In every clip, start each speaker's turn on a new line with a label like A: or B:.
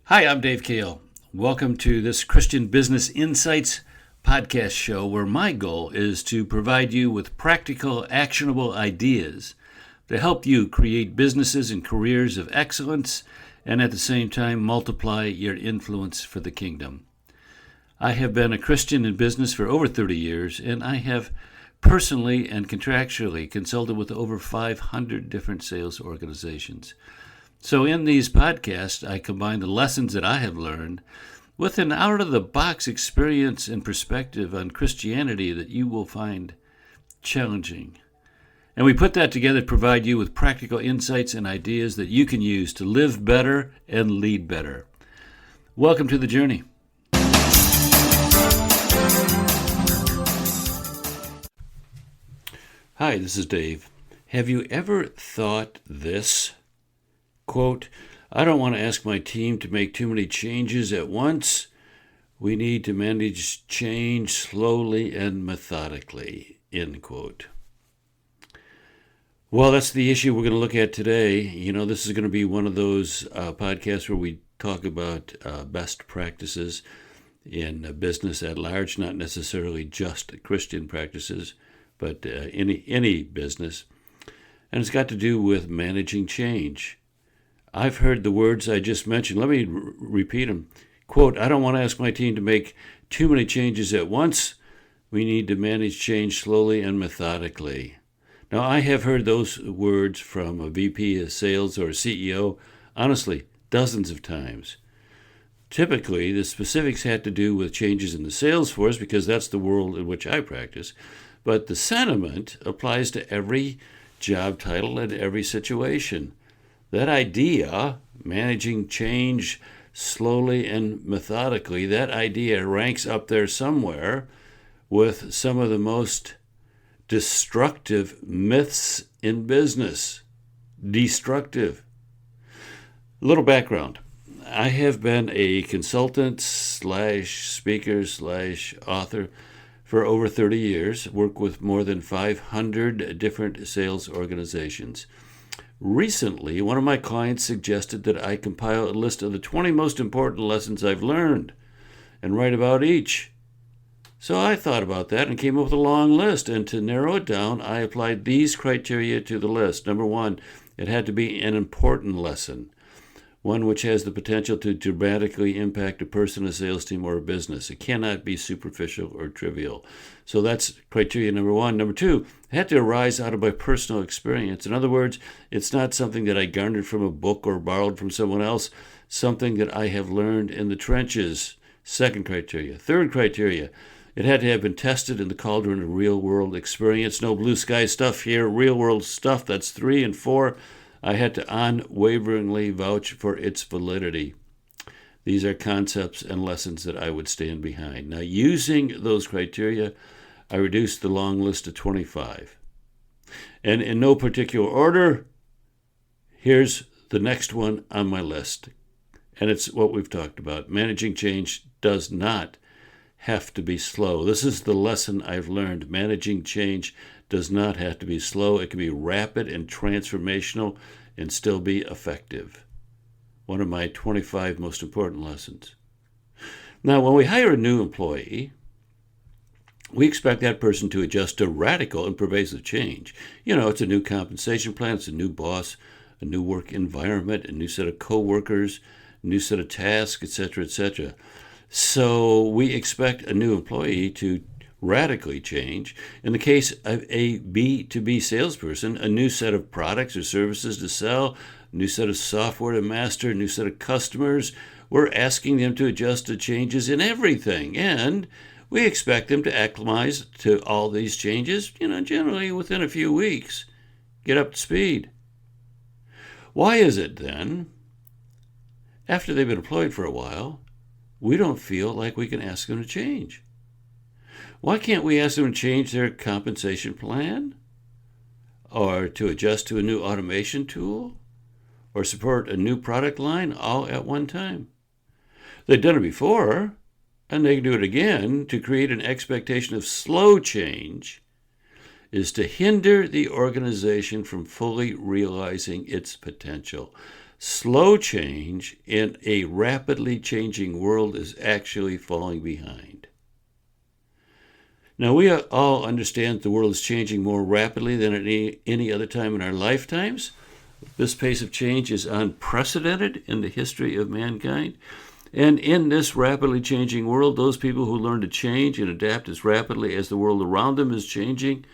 A: Hi, I'm Dave Kale. Welcome to this Christian Business Insights podcast show where my goal is to provide you with practical, actionable ideas to help you create businesses and careers of excellence and at the same time multiply your influence for the kingdom. I have been a Christian in business for over 30 years, and I have personally and contractually consulted with over 500 different sales organizations. So in these podcasts, I combine the lessons that I have learned with an out-of-the-box experience and perspective on Christianity that you will find challenging. And we put that together to provide you with practical insights and ideas that you can use to live better and lead better. Welcome to the journey. Hi, this is Dave. Have you ever thought this? Quote, I don't want to ask my team to make too many changes at once. We need to manage change slowly and methodically, end quote. Well, that's the issue we're going to look at today. This is going to be one of those podcasts where we talk about best practices in business at large, not necessarily just Christian practices, but any business. And it's got to do with managing change. I've heard the words I just mentioned. Let me repeat them. Quote, I don't want to ask my team to make too many changes at once. We need to manage change slowly and methodically. Now, I have heard those words from a VP of sales or a CEO, honestly, dozens of times. Typically, the specifics had to do with changes in the sales force because that's the world in which I practice. But the sentiment applies to every job title and every situation. That idea, managing change slowly and methodically, that idea ranks up there somewhere with some of the most destructive myths in business. Destructive. A little background. I have been a consultant / speaker / author for over 30 years, worked with more than 500 different sales organizations. Recently, one of my clients suggested that I compile a list of the 20 most important lessons I've learned and write about each. So I thought about that and came up with a long list, and to narrow it down, I applied these criteria to the list. Number one, it had to be an important lesson, one which has the potential to dramatically impact a person, a sales team, or a business. It cannot be superficial or trivial. So that's criteria number one. Number two, it had to arise out of my personal experience. In other words, it's not something that I garnered from a book or borrowed from someone else, something that I have learned in the trenches. Second criteria. Third criteria, it had to have been tested in the cauldron of real-world experience. No blue sky stuff here, real-world stuff. That's 3. And 4, I had to unwaveringly vouch for its validity. These are concepts and lessons that I would stand behind. Now, using those criteria, I reduced the long list to 25. And in no particular order, here's the next one on my list. And it's what we've talked about. Managing change does not have to be slow. This is the lesson I've learned. Managing change does not have to be slow. It can be rapid and transformational and still be effective. One of my 25 most important lessons. Now, when we hire a new employee, we expect that person to adjust to radical and pervasive change. It's a new compensation plan, it's a new boss, a new work environment, a new set of coworkers, a new set of tasks, etc., etc. So we expect a new employee to radically change. In the case of a B2B salesperson, a new set of products or services to sell, a new set of software to master, a new set of customers. We're asking them to adjust to changes in everything, and we expect them to acclimatize to all these changes, generally within a few weeks. Get up to speed. Why is it then, after they've been employed for a while, we don't feel like we can ask them to change? Why can't we ask them to change their compensation plan? Or to adjust to a new automation tool? Or support a new product line all at one time? They've done it before, and they can do it again. To create an expectation of slow change is to hinder the organization from fully realizing its potential. Slow change in a rapidly changing world is actually falling behind. Now, we all understand the world is changing more rapidly than at any other time in our lifetimes. This pace of change is unprecedented in the history of mankind. And in this rapidly changing world, those people who learn to change and adapt as rapidly as the world around them is changing,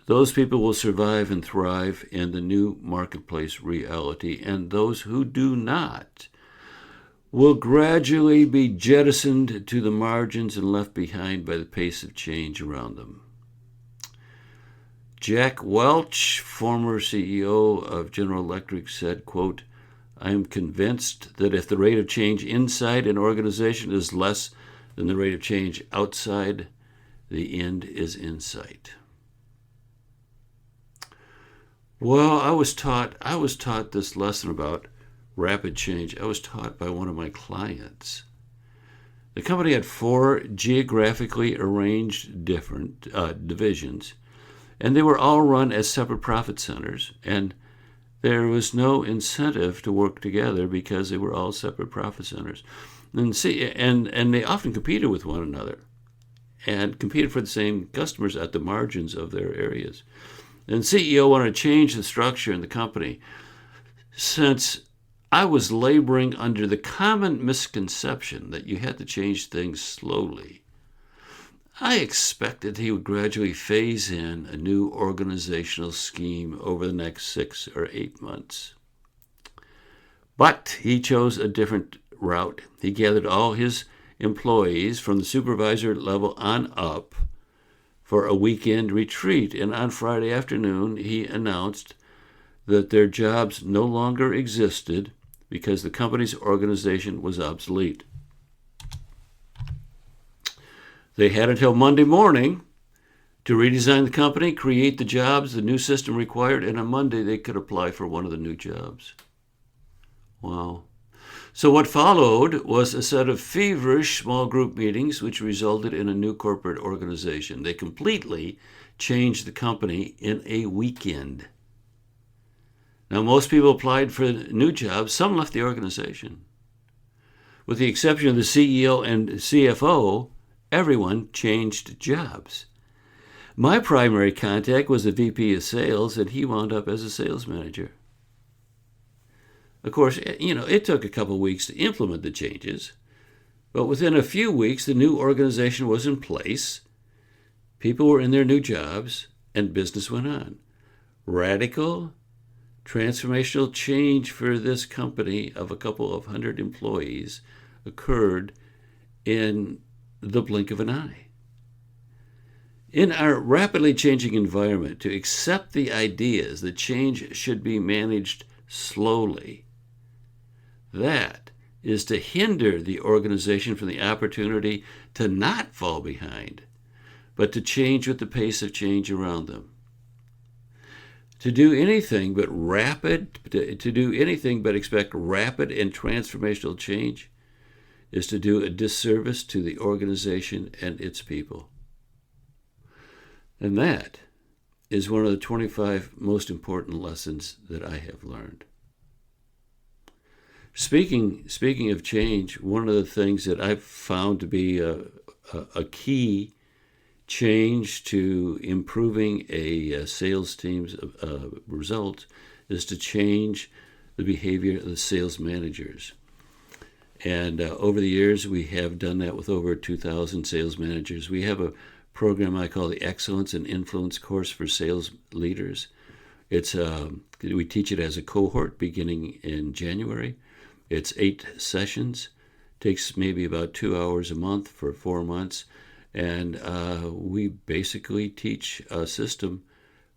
A: those people will survive and thrive in the new marketplace reality. And those who do not will gradually be jettisoned to the margins and left behind by the pace of change around them. Jack Welch, former CEO of General Electric, said, quote, "I am convinced that if the rate of change inside an organization is less than the rate of change outside, the end is in sight." Well, I was taught this lesson about rapid change. I was taught by one of my clients. The company had 4 geographically arranged different divisions, and they were all run as separate profit centers, and there was no incentive to work together because they were all separate profit centers. And they often competed with one another and competed for the same customers at the margins of their areas. And CEO wanted to change the structure in the company. Since I was laboring under the common misconception that you had to change things slowly, I expected he would gradually phase in a new organizational scheme over the next 6 or 8 months. But he chose a different route. He gathered all his employees from the supervisor level on up for a weekend retreat, and on Friday afternoon he announced that their jobs no longer existed because the company's organization was obsolete. They had until Monday morning to redesign the company, create the jobs the new system required, and on Monday they could apply for one of the new jobs. Wow. So what followed was a set of feverish small group meetings which resulted in a new corporate organization. They completely changed the company in a weekend. Now, most people applied for new jobs. Some left the organization. With the exception of the CEO and CFO, everyone changed jobs. My primary contact was the VP of sales, and he wound up as a sales manager. Of course, it took a couple of weeks to implement the changes, but within a few weeks, the new organization was in place, people were in their new jobs, and business went on. Radical, transformational change for this company of a couple of hundred employees occurred in the blink of an eye. In our rapidly changing environment, to accept the ideas that change should be managed slowly, that is to hinder the organization from the opportunity to not fall behind, but to change with the pace of change around them. To do anything but expect rapid and transformational change is to do a disservice to the organization and its people. And that is one of the 25 most important lessons that I have learned. Speaking of change, one of the things that I've found to be a key change to improving a sales team's results is to change the behavior of the sales managers. And over the years, we have done that with over 2,000 sales managers. We have a program I call the Excellence and Influence course for sales leaders. We teach it as a cohort beginning in January. It's 8 sessions. Takes maybe about 2 hours a month for 4 months. And we basically teach a system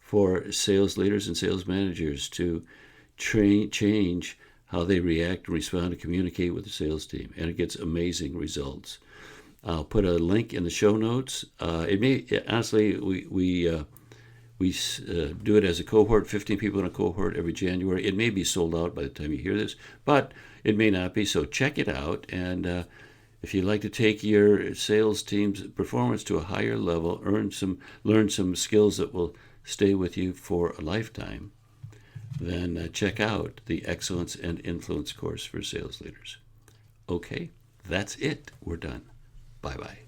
A: for sales leaders and sales managers to change how they react and respond and communicate with the sales team. And it gets amazing results. I'll put a link in the show notes. Honestly, we do it as a cohort, 15 people in a cohort every January. It may be sold out by the time you hear this, but it may not be. So check it out. And if you'd like to take your sales team's performance to a higher level, learn some skills that will stay with you for a lifetime, then check out the Excellence and Influence course for sales leaders. Okay, that's it. We're done. Bye-bye.